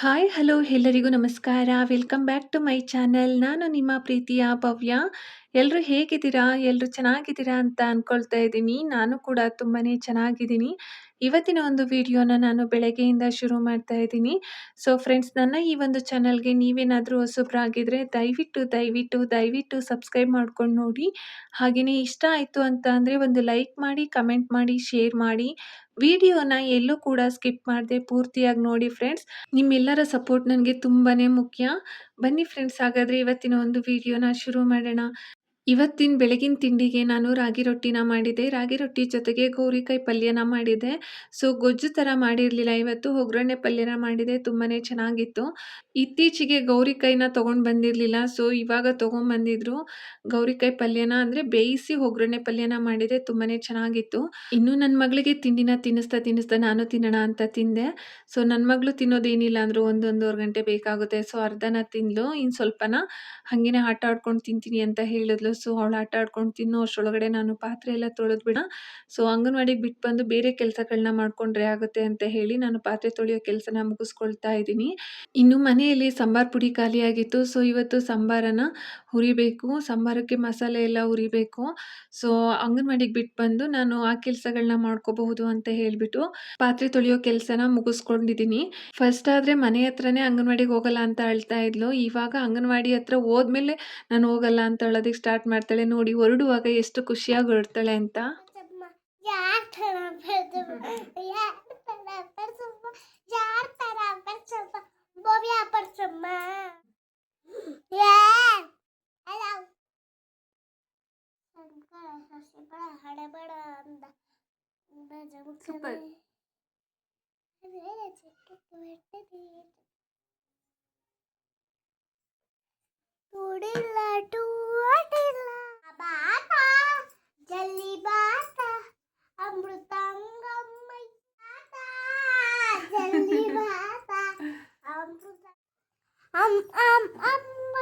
Hi hello ಎಲ್ಲರಿಗೂ ನಮಸ್ಕಾರ. Welcome back to my channel. ನಾನು ನಿಮ್ಮ ಪ್ರೀತಿಯ ಭವ್ಯ. ಎಲ್ಲರೂ ಹೇಗಿದ್ದೀರಾ? ಎಲ್ಲರೂ ಚೆನ್ನಾಗಿದ್ದೀರಾ ಅಂತ ಅನ್ಕೊಳ್ತಾ ಇದ್ದೀನಿ. ನಾನು ಕೂಡ ತುಂಬಾನೇ ಚೆನ್ನಾಗಿದ್ದೀನಿ. ಇವತ್ತಿನ ಒಂದು ವಿಡಿಯೋನ ನಾನು ಬೆಳಗ್ಗೆಯಿಂದ ಶುರು ಮಾಡ್ತಾ ಇದ್ದೀನಿ. ಸೊ ಫ್ರೆಂಡ್ಸ್, ನನ್ನ ಈ ಒಂದು ಚಾನಲ್ಗೆ ನೀವೇನಾದರೂ ಹೊಸಬ್ರಾಗಿದ್ರೆ ದಯವಿಟ್ಟು ಸಬ್ಸ್ಕ್ರೈಬ್ ಮಾಡ್ಕೊಂಡು ನೋಡಿ. ಹಾಗೆಯೇ ಇಷ್ಟ ಆಯಿತು ಅಂತ ಅಂದರೆ ಒಂದು ಲೈಕ್ ಮಾಡಿ, ಕಮೆಂಟ್ ಮಾಡಿ, ಶೇರ್ ಮಾಡಿ. ವಿಡಿಯೋನ ಎಲ್ಲೂ ಕೂಡ ಸ್ಕಿಪ್ ಮಾಡದೆ ಪೂರ್ತಿಯಾಗಿ ನೋಡಿ ಫ್ರೆಂಡ್ಸ್. ನಿಮ್ಮೆಲ್ಲರ ಸಪೋರ್ಟ್ ನನಗೆ ತುಂಬಾನೇ ಮುಖ್ಯ. ಬನ್ನಿ ಫ್ರೆಂಡ್ಸ್, ಹಾಗಾದ್ರೆ ಇವತ್ತಿನ ಒಂದು ವಿಡಿಯೋನ ಶುರು ಮಾಡೋಣ. ಇವತ್ತಿನ ಬೆಳಗಿನ ತಿಂಡಿಗೆ ನಾನು ರಾಗಿ ರೊಟ್ಟಿನ ಮಾಡಿದೆ. ರಾಗಿ ರೊಟ್ಟಿ ಜೊತೆಗೆ ಗೌರಿಕಾಯಿ ಪಲ್ಯನ ಮಾಡಿದೆ. ಸೊ ಗೊಜ್ಜು ಥರ ಮಾಡಿರಲಿಲ್ಲ ಇವತ್ತು, ಒಗ್ಗರಣೆ ಪಲ್ಯನ ಮಾಡಿದೆ. ತುಂಬಾನೇ ಚೆನ್ನಾಗಿತ್ತು. ಇತ್ತೀಚೆಗೆ ಗೌರಿಕಾಯಿನ ತೊಗೊಂಡು ಬಂದಿರಲಿಲ್ಲ. ಸೊ ಇವಾಗ ತೊಗೊಂಬಂದಿದ್ರು. ಗೌರಿಕಾಯಿ ಪಲ್ಯನ ಅಂದರೆ ಬೇಯಿಸಿ ಒಗ್ಗರಣೆ ಪಲ್ಯನ ಮಾಡಿದೆ. ತುಂಬಾನೇ ಚೆನ್ನಾಗಿತ್ತು. ಇನ್ನು ನನ್ನ ಮಗಳಿಗೆ ತಿಂಡಿನ ತಿನ್ನಿಸ್ತಾ ನಾನು ತಿನ್ನೋಣ ಅಂತ ತಿಂದೆ. ಸೊ ನನ್ನ ಮಗಳು ತಿನ್ನೋದೇನಿಲ್ಲ ಅಂದರೂ ಒಂದೂವರೆ ಗಂಟೆ ಬೇಕಾಗುತ್ತೆ. ಸೊ ಅರ್ಧನ ತಿಂದ್ಲು, ಇನ್ನು ಸ್ವಲ್ಪನ ಹಾಗೇನೆ ಆಟ ಆಡ್ಕೊಂಡು ತಿಂತೀನಿ ಅಂತ ಹೇಳಿದ್ಲು. ಸೊ ಅವಳು ಆಟ ಆಡ್ಕೊಂಡು ತಿನ್ನೋ ಅಷ್ಟರೊಳಗಡೆ ನಾನು ಪಾತ್ರೆ ಎಲ್ಲ ತೊಳೆದ್ಬಿಡ. ಸೊ ಅಂಗನವಾಡಿಗೆ ಬಿಟ್ಟು ಬಂದು ಬೇರೆ ಕೆಲಸಗಳನ್ನ ಮಾಡ್ಕೊಂಡ್ರೆ ಆಗುತ್ತೆ ಅಂತ ಹೇಳಿ ನಾನು ಪಾತ್ರೆ ತೊಳೆಯೋ ಕೆಲಸನ ಮುಗಿಸ್ಕೊಳ್ತಾ ಇದ್ದೀನಿ. ಇನ್ನು ಮನೆಯಲ್ಲಿ ಸಾಂಬಾರ್ ಪುಡಿ ಖಾಲಿಯಾಗಿತ್ತು. ಸೊ ಇವತ್ತು ಸಾಂಬಾರನ್ನ ಹುರಿಬೇಕು. ಸಾಂಬಾರಕ್ಕೆ ಮಸಾಲೆ ಎಲ್ಲ ಹುರಿಬೇಕು. ಸೊ ಅಂಗನವಾಡಿಗೆ ಬಿಟ್ಟು ಬಂದು ನಾನು ಆ ಕೆಲಸಗಳನ್ನ ಮಾಡ್ಕೋಬಹುದು ಅಂತ ಹೇಳ್ಬಿಟ್ಟು ಪಾತ್ರೆ ತೊಳೆಯೋ ಕೆಲಸನ ಮುಗಿಸ್ಕೊಂಡಿದ್ದೀನಿ. ಫಸ್ಟ್ ಆದರೆ ಮನೆ ಹತ್ರನೇ ಅಂಗನವಾಡಿಗೆ ಹೋಗಲ್ಲ ಅಂತ ಅಳ್ತಾ ಇದ್ಲು. ಇವಾಗ ಅಂಗನವಾಡಿ ಹತ್ರ ಹೋದ್ಮೇಲೆ ನಾನು ಹೋಗಲ್ಲ ಅಂತ ಹೇಳೋದಕ್ಕೆ ಸ್ಟಾರ್ಟ್ ಮಾಡ್ತಾಳೆ. ನೋಡಿ, ಹೊರಡುವಾಗ ಎಷ್ಟು ಖುಷಿಯಾಗಿ ಹೊರಡ್ತಾಳೆ ಅಂತ. ಸೂಪರ್. ಜಲ್ಲಿ ಬಾತ ಅಮೃತಾಂಗಮ್ಮಯ್ಯ ಜಲ್ಲಿ ಬಾತ ಅಮೃತ ಅಮ್ಮ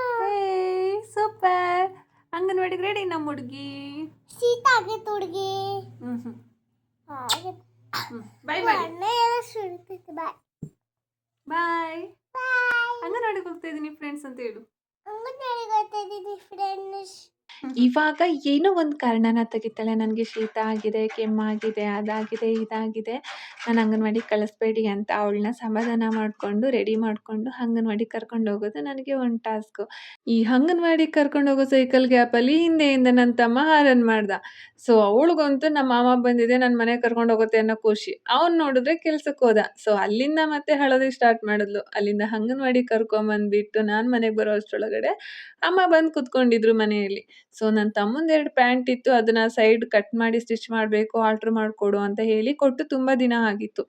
ಸೂಪರ್. ಅಂಗನವಾಡಿಗೆ ರೆಡಿ ನಮ್ಮ ಹುಡುಗಿ. ಸೀತಾಗೆ ತುಡ್ಗಿ ಬಾಯ್ ಮಾಡಿ. ಬಾಯ್ ಬಾಯ್. ಬಾಯ್. ಅಂಗನವಾಡಿಗೆ ಹೋಗ್ತಾ ಇದ್ದೀನಿ ಫ್ರೆಂಡ್ಸ್ ಅಂತ ಹೇಳು. ಅಂಗನವಾಡಿಗೆ ಹೋಗ್ತಾ ಇದ್ದೀನಿ ಫ್ರೆಂಡ್ಸ್. ಇವಾಗ ಏನೋ ಒಂದು ಕಾರಣನ ತೆಗಿತಾಳೆ. ನನಗೆ ಶೀತ ಆಗಿದೆ, ಕೆಮ್ಮಾಗಿದೆ, ಅದಾಗಿದೆ, ಇದಾಗಿದೆ, ನಾನು ಅಂಗನವಾಡಿಗೆ ಕಳಿಸ್ಬೇಡಿ ಅಂತ ಅವಳನ್ನ ಸಮಾಧಾನ ಮಾಡಿಕೊಂಡು ರೆಡಿ ಮಾಡಿಕೊಂಡು ಅಂಗನವಾಡಿಗೆ ಕರ್ಕೊಂಡು ಹೋಗೋದು ನನಗೆ ಒಂದು ಟಾಸ್ಕು. ಈ ಅಂಗನವಾಡಿಗೆ ಕರ್ಕೊಂಡು ಹೋಗೋ ಸೈಕಲ್ ಗ್ಯಾಪಲ್ಲಿ ಹಿಂದೆಯಿಂದ ನನ್ನ ತಮ್ಮ ಹಾರನ್ ಮಾಡ್ದ. ಸೊ ಅವಳಿಗಂತೂ ನಮ್ಮ ಮಾಮ ಬಂದಿದೆ, ನನ್ನ ಮನೆಗೆ ಕರ್ಕೊಂಡು ಹೋಗುತ್ತೆ ಅನ್ನೋ ಖುಷಿ. ಅವ್ನು ನೋಡಿದ್ರೆ ಕೆಲ್ಸಕ್ಕೆ ಹೋದ. ಸೊ ಅಲ್ಲಿಂದ ಮತ್ತೆ ಹಳೋದಕ್ಕೆ ಸ್ಟಾರ್ಟ್ ಮಾಡಿದ್ಲು. ಅಲ್ಲಿಂದ ಅಂಗನವಾಡಿಗೆ ಕರ್ಕೊಂಬಂದ್ಬಿಟ್ಟು ನಾನು ಮನೆಗೆ ಬರೋ ಅಷ್ಟರೊಳಗಡೆ ಅಮ್ಮ ಬಂದು ಕುತ್ಕೊಂಡಿದ್ರು ಮನೆಯಲ್ಲಿ. ಸೊ ನನ್ನ ತಮ್ಮಂದು 2 ಪ್ಯಾಂಟ್ ಇತ್ತು. ಅದನ್ನ ಸೈಡ್ ಕಟ್ ಮಾಡಿ ಸ್ಟಿಚ್ ಮಾಡಬೇಕು, ಆಲ್ಟ್ರ್ ಮಾಡಿಕೊಡು ಅಂತ ಹೇಳಿ ಕೊಟ್ಟು ತುಂಬ ದಿನ ಆಗಿತ್ತು.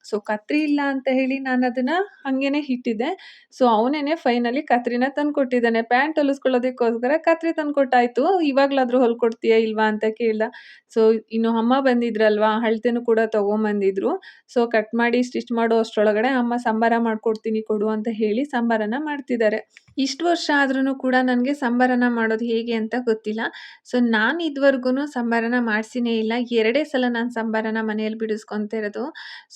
ಸೊ ಕತ್ರಿ ಇಲ್ಲ ಅಂತ ಹೇಳಿ ನಾನು ಅದನ್ನ ಹಂಗೇನೆ ಇಟ್ಟಿದ್ದೆ. ಸೊ ಅವನೇನೆ ಫೈನಲಿ ಕತ್ರಿನ ತಂದ್ಕೊಟ್ಟಿದ್ದಾನೆ. ಪ್ಯಾಂಟ್ ಹೊಲಿಸ್ಕೊಳ್ಳೋದಕ್ಕೋಸ್ಕರ ಕತ್ರಿ ತಂದ್ಕೊಟ್ಟಾಯ್ತು. ಇವಾಗಲಾದರೂ ಹೊಲ್ಕೊಡ್ತೀಯಾ ಇಲ್ವಾ ಅಂತ ಕೇಳ್ದ. ಸೊ ಇನ್ನು ಅಮ್ಮ ಬಂದಿದ್ರಲ್ವಾ, ಅಳತೆನೂ ಕೂಡ ತೊಗೊಂಬಂದಿದ್ರು. ಸೊ ಕಟ್ ಮಾಡಿ ಸ್ಟಿಚ್ ಮಾಡೋ ಅಷ್ಟರೊಳಗಡೆ ಅಮ್ಮ ಸಾಂಬಾರ ಮಾಡ್ಕೊಡ್ತೀನಿ ಕೊಡು ಅಂತ ಹೇಳಿ ಸಾಂಬಾರನ್ನ ಮಾಡ್ತಿದ್ದಾರೆ. ಇಷ್ಟು ವರ್ಷ ಆದ್ರೂ ಕೂಡ ನನಗೆ ಸಾಂಬಾರನ್ನ ಮಾಡೋದು ಹೇಗೆ ಅಂತ ಗೊತ್ತಿಲ್ಲ. ಸೊ ನಾನು ಇದುವರೆಗೂ ಸಾಂಬಾರನ್ನ ಮಾಡಿಸಿನೇ ಇಲ್ಲ. 2 ಸಲ ನಾನು ಸಾಂಬಾರನ್ನ ಮನೆಯಲ್ಲಿ ಬಿಡಿಸ್ಕೊತಾ ಇರೋದು.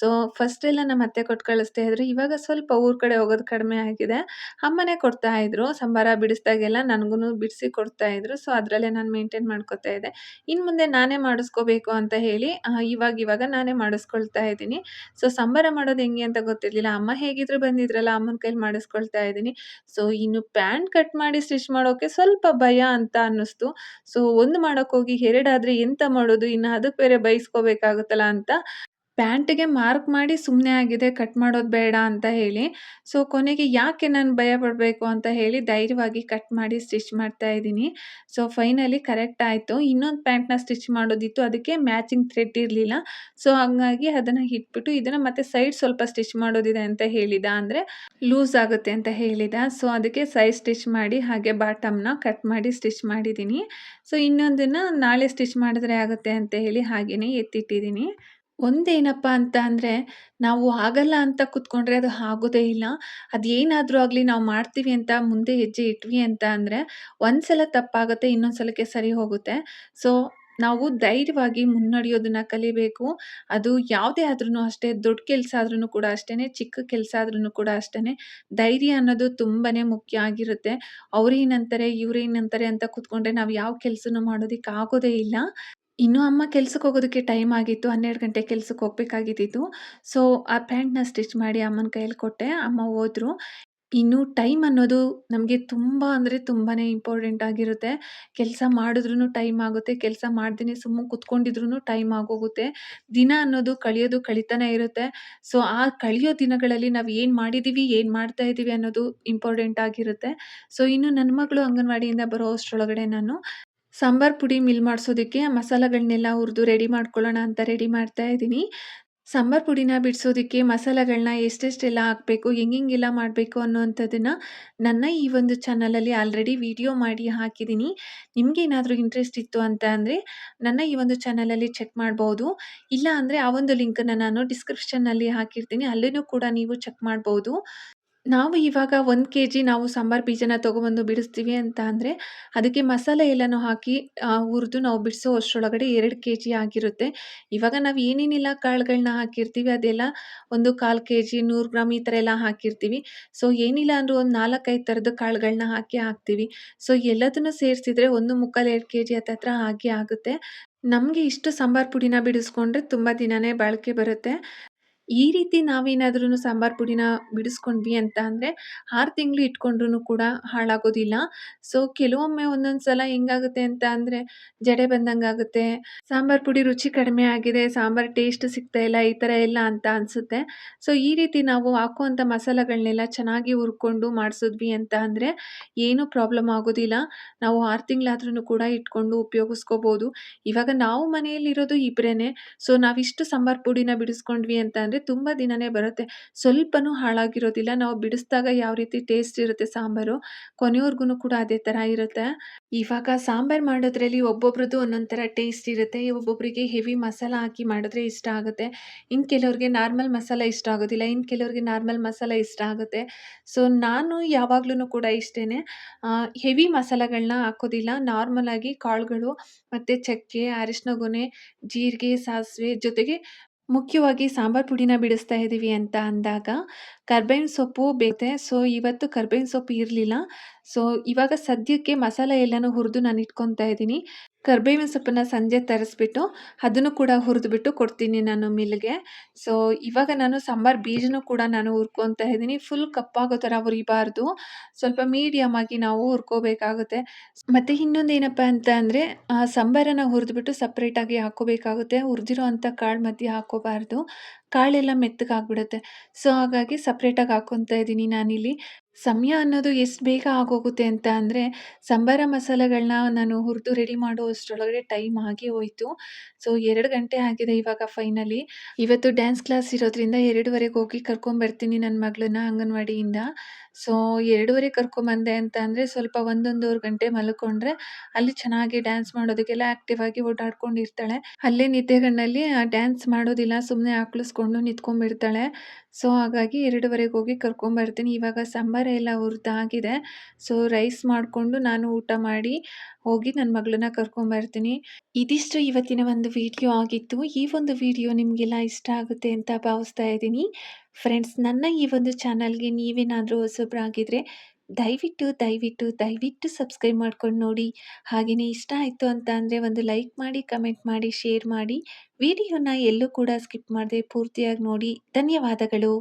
ಸೊ ಫಸ್ಟೆಲ್ಲ ನಮ್ಮ ಅತ್ತೆ ಕೊಟ್ಟು ಕಳಿಸ್ತಾ ಇದ್ರು. ಇವಾಗ ಸ್ವಲ್ಪ ಊರ ಕಡೆ ಹೋಗೋದು ಕಡಿಮೆ ಆಗಿದೆ. ಅಮ್ಮನೇ ಕೊಡ್ತಾ ಇದ್ರು. ಸಾಂಬಾರ ಬಿಡಿಸ್ದಾಗೆಲ್ಲ ನನಗೂ ಬಿಡಿಸಿ ಕೊಡ್ತಾ ಇದ್ರು. ಸೊ ಅದರಲ್ಲೇ ನಾನು ಮೇಂಟೈನ್ ಮಾಡ್ಕೊತಾ ಇದ್ದೆ. ಇನ್ನು ಮುಂದೆ ನಾನೇ ಮಾಡಿಸ್ಕೋಬೇಕು ಅಂತ ಹೇಳಿ ಇವಾಗ ನಾನೇ ಮಾಡಿಸ್ಕೊಳ್ತಾ ಇದ್ದೀನಿ. ಸೊ ಸಾಂಬಾರ ಮಾಡೋದು ಹೆಂಗೆ ಅಂತ ಗೊತ್ತಿರಲಿಲ್ಲ. ಅಮ್ಮ ಹೇಗಿದ್ರು ಬಂದಿದ್ರಲ್ಲ, ಅಮ್ಮನ ಕೈಲಿ ಮಾಡಿಸ್ಕೊಳ್ತಾ ಇದ್ದೀನಿ. ಸೊ ಇನ್ನು ಪ್ಯಾಂಟ್ ಕಟ್ ಮಾಡಿ ಸ್ಟಿಚ್ ಮಾಡೋಕೆ ಸ್ವಲ್ಪ ಭಯ ಅಂತ ಅನ್ನಿಸ್ತು. ಸೊ ಒಂದು ಮಾಡೋಕ್ಕೋಗಿ 2 ಆದರೆ ಎಂತ ಮಾಡೋದು, ಇನ್ನು ಅದಕ್ಕೆ ಬೇರೆ ಬೈಸ್ಕೋಬೇಕಾಗುತ್ತಲ್ಲ ಅಂತ ಪ್ಯಾಂಟಿಗೆ ಮಾರ್ಕ್ ಮಾಡಿ ಸುಮ್ಮನೆ ಆಗಿದೆ, ಕಟ್ ಮಾಡೋದು ಬೇಡ ಅಂತ ಹೇಳಿ. ಸೊ ಕೊನೆಗೆ ಯಾಕೆ ನಾನು ಭಯ ಪಡಬೇಕು ಅಂತ ಹೇಳಿ ಧೈರ್ಯವಾಗಿ ಕಟ್ ಮಾಡಿ ಸ್ಟಿಚ್ ಮಾಡ್ತಾ ಇದ್ದೀನಿ. ಸೊ ಫೈನಲಿ ಕರೆಕ್ಟ್ ಆಯಿತು. ಇನ್ನೊಂದು ಪ್ಯಾಂಟ್ನ ಸ್ಟಿಚ್ ಮಾಡೋದಿತ್ತು, ಅದಕ್ಕೆ ಮ್ಯಾಚಿಂಗ್ ಥ್ರೆಡ್ ಇರಲಿಲ್ಲ. ಸೊ ಹಂಗಾಗಿ ಅದನ್ನು ಇಟ್ಬಿಟ್ಟು ಇದನ್ನು ಮತ್ತೆ ಸೈಡ್ ಸ್ವಲ್ಪ ಸ್ಟಿಚ್ ಮಾಡೋದಿದೆ ಅಂತ ಹೇಳಿದ, ಅಂದರೆ ಲೂಸ್ ಆಗುತ್ತೆ ಅಂತ ಹೇಳಿದ. ಸೊ ಅದಕ್ಕೆ ಸೈಡ್ ಸ್ಟಿಚ್ ಮಾಡಿ ಹಾಗೆ ಬಾಟಮ್ನ ಕಟ್ ಮಾಡಿ ಸ್ಟಿಚ್ ಮಾಡಿದ್ದೀನಿ. ಸೊ ಇನ್ನೊಂದನ್ನು ನಾಳೆ ಸ್ಟಿಚ್ ಮಾಡಿದ್ರೆ ಆಗುತ್ತೆ ಅಂತ ಹೇಳಿ ಹಾಗೆಯೇ ಎತ್ತಿಟ್ಟಿದ್ದೀನಿ. ಒಂದೇನಪ್ಪ ಅಂತ ಅಂದರೆ, ನಾವು ಆಗಲ್ಲ ಅಂತ ಕೂತ್ಕೊಂಡ್ರೆ ಅದು ಆಗೋದೇ ಇಲ್ಲ. ಅದೇನಾದರೂ ಆಗಲಿ ನಾವು ಮಾಡ್ತೀವಿ ಅಂತ ಮುಂದೆ ಹೆಜ್ಜೆ ಇಟ್ವಿ ಅಂತ ಅಂದರೆ, ಒಂದು ಸಲ ತಪ್ಪಾಗುತ್ತೆ, ಇನ್ನೊಂದು ಸಲಕ್ಕೆ ಸರಿ ಹೋಗುತ್ತೆ. ಸೊ ನಾವು ಧೈರ್ಯವಾಗಿ ಮುನ್ನಡೆಯೋದನ್ನ ಕಲಿಬೇಕು. ಅದು ಯಾವುದೇ ಆದ್ರೂ ಅಷ್ಟೇ, ದೊಡ್ಡ ಕೆಲಸ ಆದ್ರೂ ಕೂಡ ಅಷ್ಟೇನೆ, ಚಿಕ್ಕ ಕೆಲಸ ಆದ್ರೂ ಕೂಡ ಅಷ್ಟೇನೆ. ಧೈರ್ಯ ಅನ್ನೋದು ತುಂಬಾನೇ ಮುಖ್ಯ ಆಗಿರುತ್ತೆ. ಅವ್ರೇನಂತಾರೆ, ಇವ್ರೇನಂತಾರೆ ಅಂತ ಕೂತ್ಕೊಂಡ್ರೆ ನಾವು ಯಾವ ಕೆಲಸನೂ ಮಾಡೋದಕ್ಕೆ ಆಗೋದೇ ಇಲ್ಲ. ಇನ್ನು ಅಮ್ಮ ಕೆಲ್ಸಕ್ಕೆ ಹೋಗೋದಕ್ಕೆ ಟೈಮ್ ಆಗಿತ್ತು. 12 ಗಂಟೆ ಕೆಲ್ಸಕ್ಕೆ ಹೋಗ್ಬೇಕಾಗಿದ್ದಿತ್ತು. ಸೊ, ಆ ಪ್ಯಾಂಟ್‌ನ ಸ್ಟಿಚ್ ಮಾಡಿ ಅಮ್ಮನ ಕೈಯಲ್ಲಿ ಕೊಟ್ಟೆ. ಅಮ್ಮ ಹೋದ್ರು. ಇನ್ನು ಟೈಮ್ ಅನ್ನೋದು ನಮಗೆ ತುಂಬ ಅಂದರೆ ತುಂಬಾನೇ ಇಂಪಾರ್ಟೆಂಟ್ ಆಗಿರುತ್ತೆ. ಕೆಲಸ ಮಾಡಿದ್ರೂ ಟೈಮ್ ಆಗುತ್ತೆ. ಕೆಲಸ ಮಾಡ್ದೇನೆ ಸುಮ್ಮನೆ ಕುತ್ಕೊಂಡಿದ್ರೂ ಟೈಮ್ ಆಗೋಗುತ್ತೆ. ದಿನ ಅನ್ನೋದು ಕಳಿಯೋದು ಕಳೀತಾನೆ ಇರುತ್ತೆ. ಸೊ, ಆ ಕಳಿಯೋ ದಿನಗಳಲ್ಲಿ ನಾವು ಏನು ಮಾಡಿದ್ದೀವಿ, ಏನು ಮಾಡ್ತಾ ಇದ್ದೀವಿ ಅನ್ನೋದು ಇಂಪಾರ್ಟೆಂಟ್ ಆಗಿರುತ್ತೆ. ಸೊ, ಇನ್ನು ನನ್ನ ಮಗಳು ಅಂಗನವಾಡಿಯಿಂದ ಬರೋ ಅಷ್ಟರೊಳಗಡೆ ನಾನು ಸಾಂಬಾರ್ ಪುಡಿ ಮಿಲ್ ಮಾಡ್ಸೋದಕ್ಕೆ ಮಸಾಲೆಗಳನ್ನೆಲ್ಲ ಹುರಿದು ರೆಡಿ ಮಾಡ್ಕೊಳ್ಳೋಣ ಅಂತ ರೆಡಿ ಮಾಡ್ತಾ ಇದ್ದೀನಿ. ಸಾಂಬಾರ್ ಪುಡಿನ ಬಿಡಿಸೋದಕ್ಕೆ ಮಸಾಲೆಗಳನ್ನ ಎಷ್ಟೆಷ್ಟೆಲ್ಲ ಹಾಕಬೇಕು, ಹೆಂಗೆಂಗೆಲ್ಲ ಮಾಡಬೇಕು ಅನ್ನೋವಂಥದ್ದನ್ನ ನನ್ನ ಈ ಒಂದು ಚಾನಲಲ್ಲಿ ಆಲ್ರೆಡಿ ವಿಡಿಯೋ ಮಾಡಿ ಹಾಕಿದ್ದೀನಿ. ನಿಮಗೇನಾದರೂ ಇಂಟ್ರೆಸ್ಟ್ ಇತ್ತು ಅಂತ ಅಂದರೆ ನನ್ನ ಈ ಒಂದು ಚಾನಲಲ್ಲಿ ಚೆಕ್ ಮಾಡ್ಬೋದು. ಇಲ್ಲ ಅಂದರೆ ಆ ಒಂದು ಲಿಂಕನ್ನು ನಾನು ಡಿಸ್ಕ್ರಿಪ್ಷನ್ನಲ್ಲಿ ಹಾಕಿರ್ತೀನಿ. ಅಲ್ಲಿನೂ ಕೂಡ ನೀವು ಚೆಕ್ ಮಾಡ್ಬೋದು. ನಾವು ಇವಾಗ 1 ಕೆಜಿ ನಾವು ಸಾಂಬಾರ್ ಬೀಜನ ತಗೊಬಂದು ಬಿಡಿಸ್ತೀವಿ ಅಂತ ಅಂದರೆ, ಅದಕ್ಕೆ ಮಸಾಲೆ ಎಲ್ಲನೂ ಹಾಕಿ ಹುರಿದು ನಾವು ಬಿಡಿಸೋ ಅಷ್ಟರೊಳಗಡೆ 2 ಕೆಜಿ ಆಗಿರುತ್ತೆ. ಇವಾಗ ನಾವು ಏನೇನೆಲ್ಲ ಕಾಳುಗಳನ್ನ ಹಾಕಿರ್ತೀವಿ ಅದೆಲ್ಲ ಒಂದು 1/4 ಕೆಜಿ, 100 ಗ್ರಾಮ್ ಈ ಥರ ಎಲ್ಲ ಹಾಕಿರ್ತೀವಿ. ಸೊ, ಏನಿಲ್ಲ ಅಂದ್ರೂ ಒಂದು 4, 5 ಥರದ ಕಾಳುಗಳನ್ನ ಹಾಕ್ತೀವಿ. ಸೊ, ಎಲ್ಲದನ್ನು ಸೇರಿಸಿದ್ರೆ 1 ಮುಕ್ಕಾಲು 2 ಕೆಜಿ ಹತ್ತತ್ರ ಆಗೇ ಆಗುತ್ತೆ. ನಮಗೆ ಇಷ್ಟು ಸಾಂಬಾರ್ ಪುಡಿನ ಬಿಡಿಸ್ಕೊಂಡ್ರೆ ತುಂಬ ದಿನನೇ ಬಾಳಿಕೆ ಬರುತ್ತೆ. ಈ ರೀತಿ ನಾವೇನಾದ್ರೂ ಸಾಂಬಾರ್ ಪುಡಿನ ಬಿಡಿಸ್ಕೊಂಡ್ವಿ ಅಂತ ಅಂದರೆ 6 ತಿಂಗಳು ಇಟ್ಕೊಂಡ್ರೂ ಕೂಡ ಹಾಳಾಗೋದಿಲ್ಲ. ಸೊ, ಕೆಲವೊಮ್ಮೆ ಒಂದೊಂದು ಸಲ ಹೆಂಗಾಗುತ್ತೆ ಅಂತ ಅಂದರೆ ಜಡೆ ಬಂದಂಗಾಗುತ್ತೆ. ಸಾಂಬಾರ್ ಪುಡಿ ರುಚಿ ಕಡಿಮೆ ಆಗಿದೆ, ಸಾಂಬಾರ್ ಟೇಸ್ಟ್ ಸಿಗ್ತಾ ಇಲ್ಲ, ಈ ಥರ ಎಲ್ಲ ಅಂತ ಅನಿಸುತ್ತೆ. ಸೊ, ಈ ರೀತಿ ನಾವು ಹಾಕುವಂಥ ಮಸಾಲೆಗಳನ್ನೆಲ್ಲ ಚೆನ್ನಾಗಿ ಹುರ್ಕೊಂಡು ಮಾಡಿಸಿದ್ವಿ ಅಂತ ಅಂದರೆ ಏನೂ ಪ್ರಾಬ್ಲಮ್ ಆಗೋದಿಲ್ಲ. ನಾವು 6 ತಿಂಗಳಾದ್ರೂ ಕೂಡ ಇಟ್ಕೊಂಡು ಉಪಯೋಗಿಸ್ಕೋಬೋದು. ಇವಾಗ ನಾವು ಮನೆಯಲ್ಲಿರೋದು ಇಬ್ಬರೇನೆ. ಸೊ, ನಾವಿಷ್ಟು ಸಾಂಬಾರ್ ಪುಡಿನ ಬಿಡಿಸ್ಕೊಂಡ್ವಿ ಅಂತ ಅಂದರೆ ತುಂಬ ದಿನನೇ ಬರುತ್ತೆ. ಸ್ವಲ್ಪನೂ ಹಾಳಾಗಿರೋದಿಲ್ಲ. ನಾವು ಬಿಡಿಸಿದಾಗ ಯಾವ ರೀತಿ ಟೇಸ್ಟ್ ಇರುತ್ತೆ ಸಾಂಬಾರು, ಕೊನೆವರೆಗೂ ಕೂಡ ಅದೇ ಥರ ಇರುತ್ತೆ. ಇವಾಗ ಸಾಂಬಾರು ಮಾಡೋದ್ರಲ್ಲಿ ಒಬ್ಬೊಬ್ರದ್ದು ಒಂದೊಂದು ಥರ ಟೇಸ್ಟ್ ಇರುತ್ತೆ. ಒಬ್ಬೊಬ್ಬರಿಗೆ ಹೆವಿ ಮಸಾಲ ಹಾಕಿ ಮಾಡಿದ್ರೆ ಇಷ್ಟ ಆಗುತ್ತೆ. ಇನ್ನು ಕೆಲವ್ರಿಗೆ ನಾರ್ಮಲ್ ಮಸಾಲ ಇಷ್ಟ ಆಗೋದಿಲ್ಲ. ಇನ್ನು ಕೆಲವ್ರಿಗೆ ನಾರ್ಮಲ್ ಮಸಾಲ ಇಷ್ಟ ಆಗುತ್ತೆ. ಸೊ, ನಾನು ಯಾವಾಗ್ಲೂ ಕೂಡ ಇಷ್ಟೇನೆ, ಹೆವಿ ಮಸಾಲೆಗಳನ್ನ ಹಾಕೋದಿಲ್ಲ. ನಾರ್ಮಲ್ ಆಗಿ ಕಾಳುಗಳು ಮತ್ತು ಚಕ್ಕೆ, ಅರಿಶಿನ ಗೊನೆ, ಜೀರಿಗೆ, ಸಾಸಿವೆ ಜೊತೆಗೆ ಮುಖ್ಯವಾಗಿ ಸಾಂಬಾರ್ ಪುಡಿನ ಬಿಡಿಸ್ತಾ ಇದ್ದೀವಿ ಅಂತ ಅಂದಾಗ ಕರ್ಬೇವಿನ ಸೊಪ್ಪು ಬೇಕೇ. ಸೊ, ಇವತ್ತು ಕರ್ಬೇವಿನ ಸೊಪ್ಪು ಇರಲಿಲ್ಲ. ಸೊ, ಇವಾಗ ಸದ್ಯಕ್ಕೆ ಮಸಾಲೆ ಎಲ್ಲನೂ ಹುರಿದು ನಾನು ಇಟ್ಕೊತಾ ಇದ್ದೀನಿ. ಕರ್ಬೇವಿನ ಸೊಪ್ಪನ್ನ ಸಂಜೆ ತರಿಸ್ಬಿಟ್ಟು ಅದನ್ನು ಕೂಡ ಹುರಿದ್ಬಿಟ್ಟು ಕೊಡ್ತೀನಿ ನಾನು ಮಿಲ್‌ಗೆ. ಸೊ, ಇವಾಗ ನಾನು ಸಾಂಬಾರ್ ಬೀಜನೂ ಕೂಡ ನಾನು ಹುರ್ಕೊತಾ ಇದ್ದೀನಿ. ಫುಲ್ ಕಪ್ಪಾಗೋ ಥರ ಹುರಿಬಾರ್ದು. ಸ್ವಲ್ಪ ಮೀಡಿಯಮ್ ಆಗಿ ನಾವು ಹುರ್ಕೋಬೇಕಾಗುತ್ತೆ. ಮತ್ತು ಇನ್ನೊಂದೇನಪ್ಪ ಅಂತ ಅಂದರೆ ಸಾಂಬಾರನ್ನು ಹುರಿದ್ಬಿಟ್ಟು ಸಪ್ರೇಟಾಗಿ ಹಾಕ್ಕೋಬೇಕಾಗುತ್ತೆ. ಹುರಿದಿರೋ ಅಂಥ ಕಾಳು ಮಧ್ಯೆ ಹಾಕ್ಕೋಬಾರ್ದು. ಕಾಳೆಲ್ಲ ಮೆತ್ತಗಾಗ್ಬಿಡುತ್ತೆ. ಸೊ, ಹಾಗಾಗಿ ಸಪ್ರೇಟಾಗಿ ಹಾಕ್ಕೊತಾ ಇದ್ದೀನಿ ನಾನಿಲ್ಲಿ. ಸಮಯ ಅನ್ನೋದು ಎಷ್ಟು ಬೇಗ ಆಗೋಗುತ್ತೆ ಅಂತ ಅಂದರೆ ಸಾಂಬಾರ ಮಸಾಲೆಗಳನ್ನ ನಾನು ಹುರಿದು ರೆಡಿ ಮಾಡೋ ಅಷ್ಟರೊಳಗಡೆ ಟೈಮ್ ಆಗೇ ಹೋಯಿತು. ಸೊ, 2 ಗಂಟೆ ಆಗಿದೆ ಇವಾಗ ಫೈನಲಿ. ಇವತ್ತು ಡ್ಯಾನ್ಸ್ ಕ್ಲಾಸ್ ಇರೋದ್ರಿಂದ 2:30ಗೆ ಹೋಗಿ ಕರ್ಕೊಂಬರ್ತೀನಿ ನನ್ನ ಮಗಳನ್ನ ಅಂಗನವಾಡಿಯಿಂದ. ಸೊ, 2:30ಗೆ ಕರ್ಕೊಂಬಂದೆ ಅಂತ ಅಂದರೆ ಸ್ವಲ್ಪ 1-1:30 ಗಂಟೆ ಮಲ್ಕೊಂಡ್ರೆ ಅಲ್ಲಿ ಚೆನ್ನಾಗಿ ಡ್ಯಾನ್ಸ್ ಮಾಡೋದಕ್ಕೆಲ್ಲ ಆಕ್ಟಿವ್ ಆಗಿ ಓಡಾಡ್ಕೊಂಡಿರ್ತಾಳೆ. ಅಲ್ಲೇ ನಿದ್ದೆಗಣ್ಣಲ್ಲಿ ಡ್ಯಾನ್ಸ್ ಮಾಡೋದಿಲ್ಲ, ಸುಮ್ಮನೆ ಆಕ್ಳಿಸ್ಕೊಂಡು ನಿಂತ್ಕೊಂಡ್ಬಿಡ್ತಾಳೆ. ಸೊ, ಹಾಗಾಗಿ 2:30ಗೆ ಹೋಗಿ ಕರ್ಕೊಂಬರ್ತೀನಿ. ಇವಾಗ ಸಾಂಬಾರು ಎಲ್ಲ ಹುರಿದಾಗಿದೆ. ಸೊ, ರೈಸ್ ಮಾಡಿಕೊಂಡು ನಾನು ಊಟ ಮಾಡಿ ಹೋಗಿ ನನ್ನ ಮಗಳನ್ನ ಕರ್ಕೊಂಬರ್ತೀನಿ. ಇದಿಷ್ಟು ಇವತ್ತಿನ ಒಂದು ವಿಡಿಯೋ ಆಗಿತ್ತು. ಈ ಒಂದು ವಿಡಿಯೋ ನಿಮಗೆಲ್ಲ ಇಷ್ಟ ಆಗುತ್ತೆ ಅಂತ ಭಾವಿಸ್ತಾ ಇದ್ದೀನಿ. ಫ್ರೆಂಡ್ಸ್, ನನ್ನ ಈ ಒಂದು ಚಾನಲ್ಗೆ ನೀವೇನಾದರೂ ಹೊಸಬ್ರಾಗಿದ್ದರೆ ದಯವಿಟ್ಟು ದಯವಿಟ್ಟು ದಯವಿಟ್ಟು ಸಬ್ಸ್ಕ್ರೈಬ್ ಮಾಡ್ಕೊಂಡು ನೋಡಿ. ಹಾಗೆಯೇ ಇಷ್ಟ ಆಯಿತು ಅಂತ ಅಂದರೆ ಒಂದು ಲೈಕ್ ಮಾಡಿ, ಕಮೆಂಟ್ ಮಾಡಿ, ಶೇರ್ ಮಾಡಿ. ವಿಡಿಯೋನ ಎಲ್ಲೂ ಕೂಡ ಸ್ಕಿಪ್ ಮಾಡದೆ ಪೂರ್ತಿಯಾಗಿ ನೋಡಿ. ಧನ್ಯವಾದಗಳು.